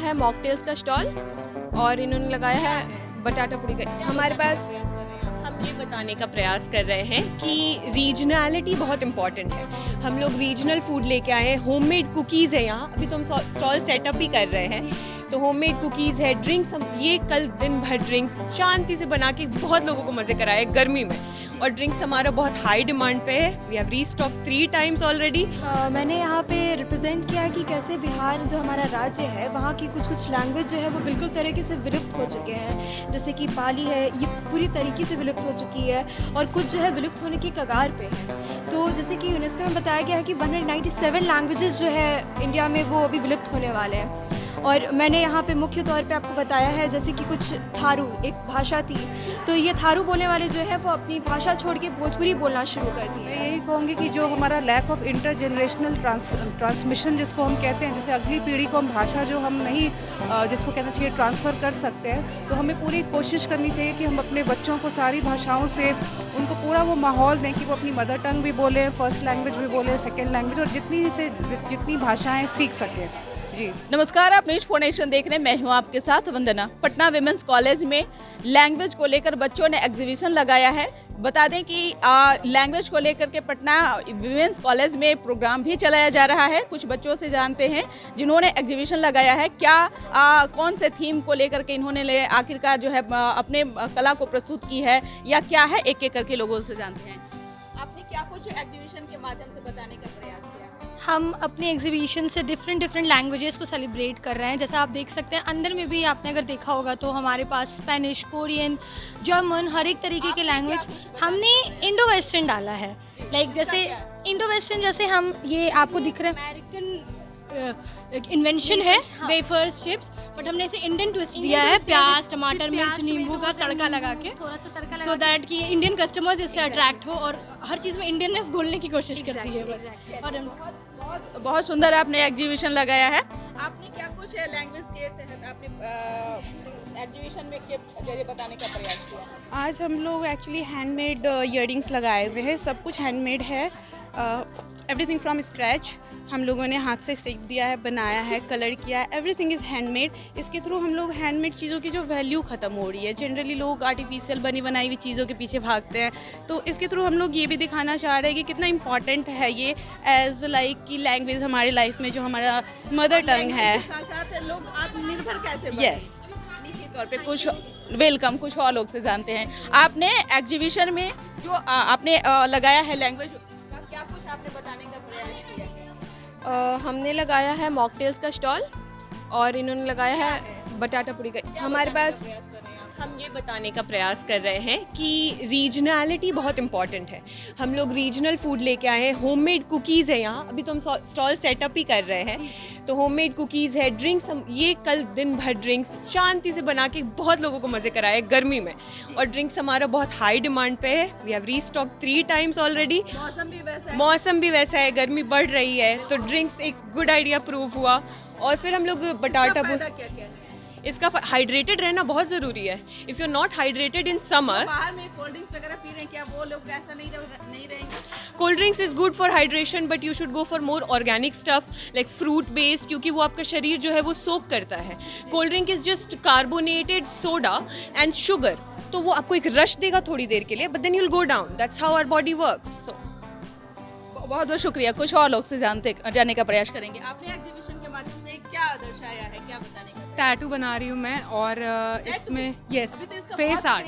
है मॉकटेल्स का स्टॉल और इन्होंने लगाया है बटाटा पूरी का। हमारे पास हम ये बताने का प्रयास कर रहे हैं कि रीजनैलिटी बहुत इंपॉर्टेंट है। हम लोग रीजनल फूड लेके आए हैं, होममेड कुकीज़ है यहाँ। अभी तो हम स्टॉल सेटअप ही कर रहे हैं, तो होममेड कुकीज़ है, ड्रिंक्स हम ये कल दिन भर ड्रिंक्स शांति से बना के बहुत लोगों को मज़े कराए गर्मी में। और ड्रिंक्स हमारा बहुत हाई डिमांड पे है। We have restock 3 times already. मैंने यहाँ पे रिप्रेजेंट किया कि कैसे बिहार जो हमारा राज्य है वहाँ की कुछ लैंग्वेज जो है वो बिल्कुल तरीके से विलुप्त हो चुके हैं। जैसे कि पाली है, ये पूरी तरीके से विलुप्त हो चुकी है और कुछ जो है विलुप्त होने की कगार पे है। तो जैसे कि यूनेस्को में बताया गया है कि 197 लैंग्वेजेस जो है इंडिया में वो अभी विलुप्त होने वाले हैं। और मैंने यहाँ पे मुख्य तौर पे आपको बताया है जैसे कि कुछ थारू एक भाषा थी, तो ये थारू बोलने वाले जो है वो अपनी भाषा छोड़ के भोजपुरी बोलना शुरू कर दी। मैं यही कहूँगी कि जो हमारा लैक ऑफ इंटरजेनरेशनल ट्रांसमिशन जिसको हम कहते हैं, जैसे अगली पीढ़ी को हम भाषा जो हम नहीं जिसको कहना चाहिए ट्रांसफ़र कर सकते हैं, तो हमें पूरी कोशिश करनी चाहिए कि हम अपने बच्चों को सारी भाषाओं से उनको पूरा वो माहौल दें कि वो अपनी मदर टंग भी बोलें, फर्स्ट लैंग्वेज भी बोलें, सेकेंड लैंग्वेज, और जितनी भाषाएँ सीख सकें। जी नमस्कार, आप न्यूज फोनेशन देख रहे हैं। मैं हूं आपके साथ वंदना। पटना विमेंस कॉलेज में लैंग्वेज को लेकर बच्चों ने एग्जीबिशन लगाया है। बता दें कि लैंग्वेज को लेकर के पटना विमेंस कॉलेज में प्रोग्राम भी चलाया जा रहा है। कुछ बच्चों से जानते हैं जिन्होंने एग्जीबिशन लगाया है, क्या कौन से थीम को लेकर के इन्होंने आखिरकार जो है अपने कला को प्रस्तुत की है या क्या है, एक एक करके लोगों से जानते हैं। आपने क्या कुछ एग्जीबिशन के माध्यम से बताने का प्रयास किया? हम अपने एग्जीबिशन से डिफरेंट लैंग्वेजेस को सेलिब्रेट कर रहे हैं। जैसा आप देख सकते हैं अंदर में भी आपने अगर देखा होगा तो हमारे पास स्पेनिश, कोरियन, जर्मन, हर एक तरीके के लैंग्वेज हमने इंडो वेस्टर्न डाला है। लाइक जैसे इंडो वेस्टर्न, जैसे हम ये आपको दिख रहा है अमेरिकन इन्वेंशन है वेफर्स, चिप्स, बट हमने इसे इंडियन ट्विस्ट दिया है, प्याज, टमाटर, मिर्च, नींबू का तड़का लगा के, थोड़ा सा तड़का सो दैट कि इंडियन कस्टमर्स इससे अट्रैक्ट हो और हर चीज़ में इंडियननेस घोलने की कोशिश करती है बस। और बहुत सुंदर आपने एग्जीबिशन लगाया है। आपने क्या कुछ लैंग्वेज के तहत आपने एग्जीबिशन में के जरिए बताने का प्रयास किया? आज हम लोग एक्चुअली हैंडमेड ईयरिंग्स लगाए हुए हैं। सब कुछ हैंडमेड है, एवरीथिंग फ्रॉम स्क्रैच। हम लोगों ने हाथ से सेक दिया है, बनाया है, कलर किया है, एवरीथिंग इज़ हैंडमेड। इसके थ्रू हम लोग हैंडमेड चीज़ों की जो वैल्यू ख़त्म हो रही है, जनरली लोग आर्टिफिशियल बनी बनाई हुई चीज़ों के पीछे भागते हैं, तो इसके थ्रू हम लोग ये भी दिखाना चाह रहे हैं कि कितना इम्पॉर्टेंट है ये एज लाइक कि लैंग्वेज हमारी लाइफ में जो हमारा मदर टंग है। साथ साथ लोग आत्मनिर्भर कैसे बने? यस, निश्चित तौर पे कुछ वेलकम, कुछ और लोग से जानते हैं। आपने एग्जीबिशन में जो आपने लगाया है लैंग्वेज का, क्या कुछ आपने बताने का प्रयास किया? हमने लगाया है मॉकटेल्स का स्टॉल और इन्होंने लगाया है बटाटा पूरी का। हमारे पास हम ये बताने का प्रयास कर रहे हैं कि रीजनैलिटी बहुत इंपॉर्टेंट है। हम लोग रीजनल फूड लेके आए हैं, होममेड कुकीज़ है यहाँ। अभी तो हम स्टॉल सेटअप ही कर रहे हैं, तो होममेड कुकीज़ है, ड्रिंक्स हम ये कल दिन भर ड्रिंक्स शांति से बना के बहुत लोगों को मज़े कराए गर्मी में। और ड्रिंक्स हमारा बहुत हाई डिमांड पे है। We have restock 3 times already. मौसम भी वैसा है, गर्मी बढ़ रही है, तो ड्रिंक्स एक गुड आइडिया प्रूव हुआ। और फिर हम लोग बटाटा इसका हाइड्रेटेड रहना बहुत ज़रूरी है। If you not hydrated in summer, बाहर में कोल्ड ड्रिंक्स वगैरह पी रहे हैं, क्या वो लोग ऐसा नहीं रहेंगे? Cold drinks is good for hydration, but you should go for more organic stuff like fruit based, क्योंकि वो आपका शरीर जो है वो सोक करता है। Cold drink is just carbonated soda and sugar, तो वो आपको एक रश देगा थोड़ी देर के लिए, but then you will go down. That's how our body works. बहुत बहुत शुक्रिया। कुछ और लोग से जानने का प्रयास करेंगे। आपने एग्जीबिशन के माध्यम से क्या दर्शाया है, क्या बताने का? टैटू बना रही हूँ मैं, और इसमें यस फेस आर्ट।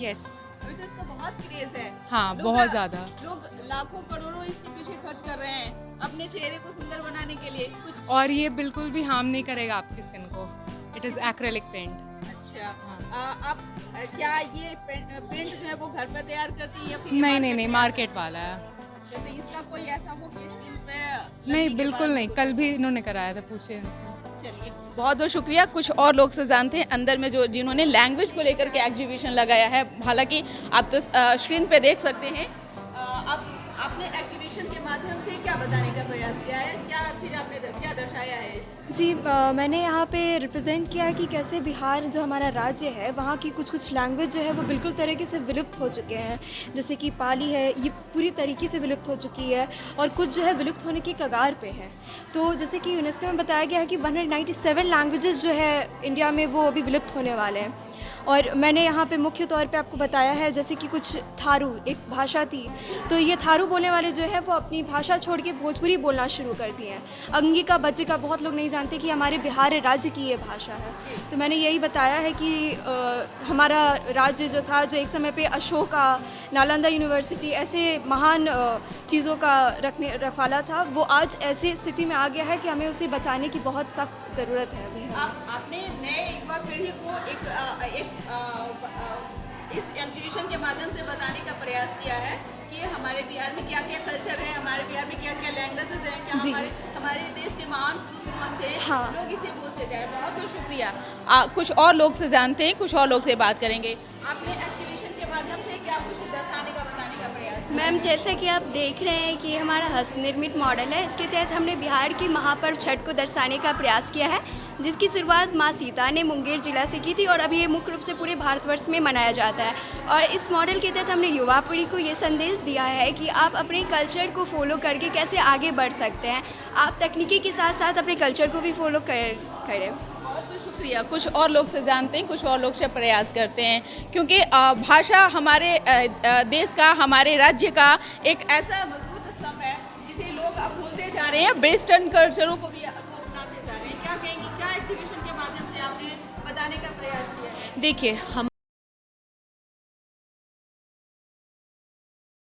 यस, अभी तो इसका बहुत क्रेज है। हाँ, बहुत ज़्यादा। लोग लाखों करोड़ों इसके पीछे खर्च कर रहे हैं अपने चेहरे को सुंदर बनाने के लिए। कुछ और ये बिल्कुल भी हार्म नहीं करेगा आपकी स्किन को। It is acrylic paint. अच्छा, आप क्या ये पेंट जो है वो घर पर तैयार करती हैं या फिर नहीं, मार्केट वाला है। अच्छा, तो इसका कोई ऐसा हो कि स्किन पे नहीं, बिल्कुल नहीं। कल भी इन्होंने कराया था, पूछे इनसे। चलिए, बहुत बहुत शुक्रिया। कुछ और लोग से जानते हैं अंदर में जो जिन्होंने लैंग्वेज को लेकर के एग्जीबिशन लगाया है। हालांकि आप तो स्क्रीन पे देख सकते हैं। आप आपने एक्टिवेशन के माध्यम से क्या बताने का प्रयास किया है, क्या चीज़ आपने क्या दर्शाया है? जी मैंने यहाँ पे रिप्रेजेंट किया है कि कैसे बिहार जो हमारा राज्य है वहाँ की कुछ कुछ लैंग्वेज जो है वो बिल्कुल तरीके से विलुप्त हो चुके हैं। जैसे कि पाली है, ये पूरी तरीके से विलुप्त हो चुकी है और कुछ जो है विलुप्त होने की कगार पे है। तो जैसे कि यूनेस्को में बताया गया है कि 197 लैंग्वेजेस जो है इंडिया में वो अभी विलुप्त होने वाले हैं। और मैंने यहाँ पे मुख्य तौर पे आपको बताया है जैसे कि कुछ थारू एक भाषा थी, तो ये थारू बोलने वाले जो है वो अपनी भाषा छोड़ के भोजपुरी बोलना शुरू कर दिए हैं। अंगिका बज्जिका बहुत लोग नहीं जानते कि हमारे बिहार राज्य की ये भाषा है। तो मैंने यही बताया है कि हमारा राज्य जो था, जो एक समय पे अशोका, नालंदा यूनिवर्सिटी ऐसे महान चीज़ों का रखवाला था, वो आज ऐसी स्थिति में आ गया है कि हमें उसे बचाने की बहुत सख्त ज़रूरत है अभी। आपने नए युवा पीढ़ी को इस एग्जीबिशन के माध्यम से बताने का प्रयास किया है कि हमारे बिहार में क्या क्या कल्चर है, हमारे बिहार में क्या क्या लैंग्वेजेस हैं, क्या हमारे देश के महान पुरुष थे, हाँ। लोग इसे बोलते जाए। बहुत बहुत शुक्रिया। कुछ और लोग से जानते हैं, कुछ और लोग से बात करेंगे। आपने एक्टिवेशन के माध्यम से क्या कुछ दर्शाने का, बताने का प्रयास? मैम, जैसे कि आप देख रहे हैं कि हमारा हस्तनिर्मित मॉडल है, इसके तहत हमने बिहार की महापर्व छठ को दर्शाने का प्रयास किया है, जिसकी शुरुआत माँ सीता ने मुंगेर जिला से की थी और अभी ये मुख्य रूप से पूरे भारतवर्ष में मनाया जाता है। और इस मॉडल के तहत हमने युवा पीढ़ी को ये संदेश दिया है कि आप अपने कल्चर को फॉलो करके कैसे आगे बढ़ सकते हैं। आप तकनीकी के साथ साथ अपने कल्चर को भी फॉलो करें। बहुत शुक्रिया। कुछ और लोग से जानते हैं, कुछ और लोग से प्रयास करते हैं, क्योंकि भाषा हमारे देश का, हमारे राज्य का एक ऐसा मजबूत स्तंभ है जिसे लोग अब भूलते जा रहे हैं, वेस्टर्न कल्चरों को भी अपनाते जा रहे हैं। क्या कहेंगे, क्या एक्टिवेशन के माध्यम से आपने बताने का प्रयास किया है? देखिए, हम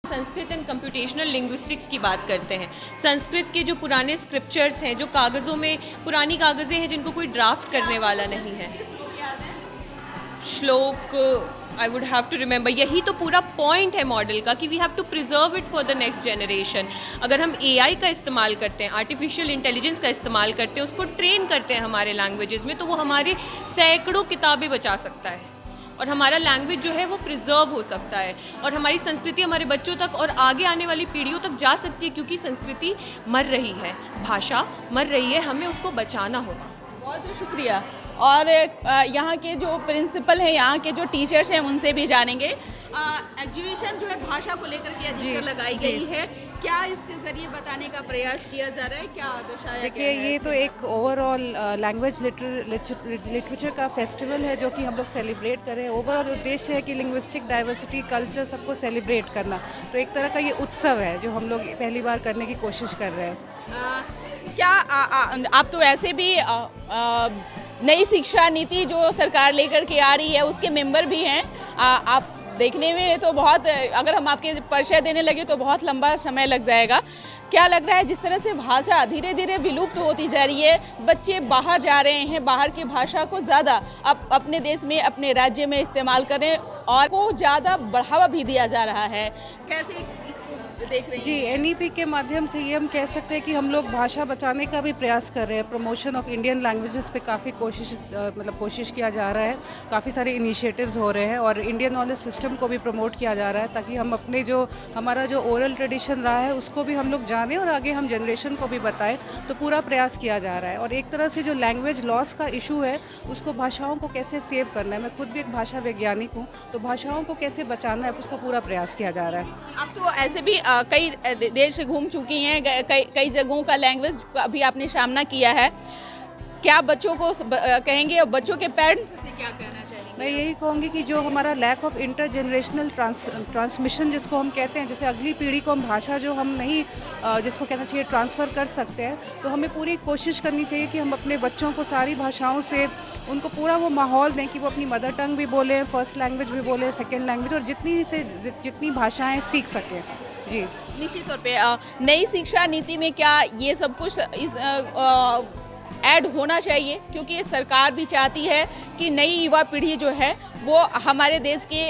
संस्कृत एंड कंप्यूटेशनल लिंग्विस्टिक्स की बात करते हैं। संस्कृत के जो पुराने स्क्रिप्चर्स हैं, जो कागज़ों में पुरानी कागज़ें हैं जिनको कोई ड्राफ्ट करने वाला नहीं है, श्लोक I would have to remember. यही तो पूरा पॉइंट है मॉडल का कि we have to preserve it for the next generation. अगर हम AI का इस्तेमाल करते हैं, आर्टिफिशियल इंटेलिजेंस का इस्तेमाल करते हैं, उसको ट्रेन करते हैं हमारे लैंग्वेजेस में, तो वो हमारे सैकड़ों किताबें बचा सकता है और हमारा लैंग्वेज जो है वो प्रिजर्व हो सकता है और हमारी संस्कृति हमारे बच्चों तक और आगे आने वाली पीढ़ियों तक जा सकती है, क्योंकि संस्कृति मर रही है, भाषा मर रही है, हमें उसको बचाना होगा। बहुत बहुत शुक्रिया। और यहाँ के जो प्रिंसिपल हैं, यहाँ के जो टीचर्स हैं, उनसे भी जानेंगे। एग्जीबिशन जो है भाषा को लेकर के अधिकतर लगाई गई है, क्या इसके जरिए बताने का प्रयास किया जा रहा है, क्या दर्शाया? देखिए, ये तो एक ओवरऑल लैंग्वेज लिटरेचर का फेस्टिवल है जो कि हम लोग सेलिब्रेट कर रहे हैं। ओवरऑल उद्देश्य है कि लिंग्विस्टिक डाइवर्सिटी, कल्चर सबको सेलिब्रेट करना। तो एक तरह का ये उत्सव है जो हम लोग पहली बार करने की कोशिश कर रहे हैं। क्या आप तो ऐसे भी नई शिक्षा नीति जो सरकार लेकर के आ रही है उसके मेंबर भी हैं, आप देखने में तो बहुत, अगर हम आपके परिचय देने लगे तो बहुत लंबा समय लग जाएगा। क्या लग रहा है, जिस तरह से भाषा धीरे धीरे विलुप्त होती जा रही है, बच्चे बाहर जा रहे हैं, बाहर की भाषा को ज़्यादा अपने देश में, अपने राज्य में इस्तेमाल करें और को ज़्यादा बढ़ावा भी दिया जा रहा है, कैसे इसको देख रहे हैं? जी, NEP के माध्यम से ये हम कह सकते हैं कि हम लोग भाषा बचाने का भी प्रयास कर रहे हैं। प्रमोशन ऑफ इंडियन लैंग्वेजेस पे काफ़ी कोशिश किया जा रहा है, काफ़ी सारे इनिशिएटिव्स हो रहे हैं और इंडियन नॉलेज सिस्टम को भी प्रमोट किया जा रहा है, ताकि हम अपने हमारा जो ओरल ट्रेडिशन रहा है उसको भी हम लोग जानें और आगे हम जनरेशन को भी बताएं। तो पूरा प्रयास किया जा रहा है और एक तरह से जो लैंग्वेज लॉस का इशू है उसको, भाषाओं को कैसे सेव करना है, मैं खुद भी एक भाषा वैज्ञानिक हूँ, तो भाषाओं को कैसे बचाना है उसका पूरा प्रयास किया जा रहा है। आप तो ऐसे भी कई देश घूम चुकी हैं, कई जगहों का लैंग्वेज का भी आपने सामना किया है। क्या बच्चों को कहेंगे और बच्चों के पेरेंट्स से क्या कहना चाहिए? मैं यही कहूँगी कि जो हमारा लैक ऑफ इंटरजेनरेशनल ट्रांसमिशन जिसको हम कहते हैं, जैसे अगली पीढ़ी को हम भाषा जो हम नहीं जिसको कहना चाहिए ट्रांसफ़र कर सकते हैं, तो हमें पूरी कोशिश करनी चाहिए कि हम अपने बच्चों को सारी भाषाओं से उनको पूरा वो माहौल दें कि वो अपनी मदर टंग भी बोलें, फर्स्ट लैंग्वेज भी बोलें, सेकेंड लैंग्वेज, और जितनी भाषाएँ सीख सकें। जी, निश्चित तौर पे नई शिक्षा नीति में क्या ये सब कुछ ऐड होना चाहिए, क्योंकि सरकार भी चाहती है कि नई युवा पीढ़ी जो है वो हमारे देश के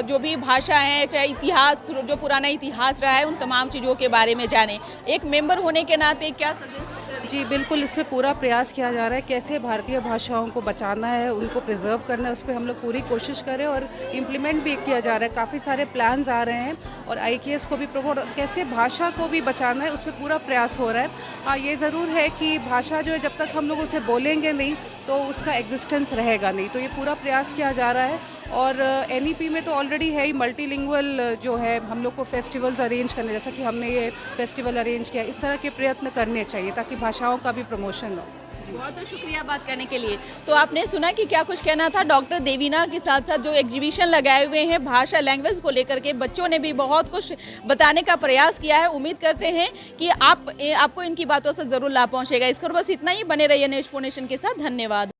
जो भी भाषा है, चाहे इतिहास, जो पुराना इतिहास रहा है, उन तमाम चीज़ों के बारे में जाने। एक मेंबर होने के नाते क्या सजेस्ट जी बिल्कुल, इसमें पूरा प्रयास किया जा रहा है कैसे भारतीय भाषाओं को बचाना है, उनको प्रिजर्व करना है, उस पर हम लोग पूरी कोशिश करें और इम्प्लीमेंट भी किया जा रहा है। काफ़ी सारे प्लान्स आ रहे हैं और IKS को भी प्रमोट, कैसे भाषा को भी बचाना है उस पर पूरा प्रयास हो रहा है। हाँ, ये ज़रूर है कि भाषा जो है जब तक हम लोग उसे बोलेंगे नहीं तो उसका एग्जिस्टेंस रहेगा नहीं, तो ये पूरा प्रयास किया जा रहा है। और NEP में तो ऑलरेडी है ही मल्टीलिंगुअल जो है, हम लोग को फेस्टिवल्स अरेंज करने, जैसा कि हमने ये फेस्टिवल अरेंज किया, इस तरह के प्रयत्न करने चाहिए ताकि भाषाओं का भी प्रमोशन हो। बहुत बहुत शुक्रिया बात करने के लिए। तो आपने सुना कि क्या कुछ कहना था डॉक्टर देवीना के साथ साथ जो एग्जीबिशन लगाए हुए हैं भाषा लैंग्वेज को लेकर के, बच्चों ने भी बहुत कुछ बताने का प्रयास किया है। उम्मीद करते हैं कि आपको इनकी बातों से ज़रूर लाभ पहुंचेगा। इस पर बस इतना ही, बने रहिए नेशन के साथ। धन्यवाद।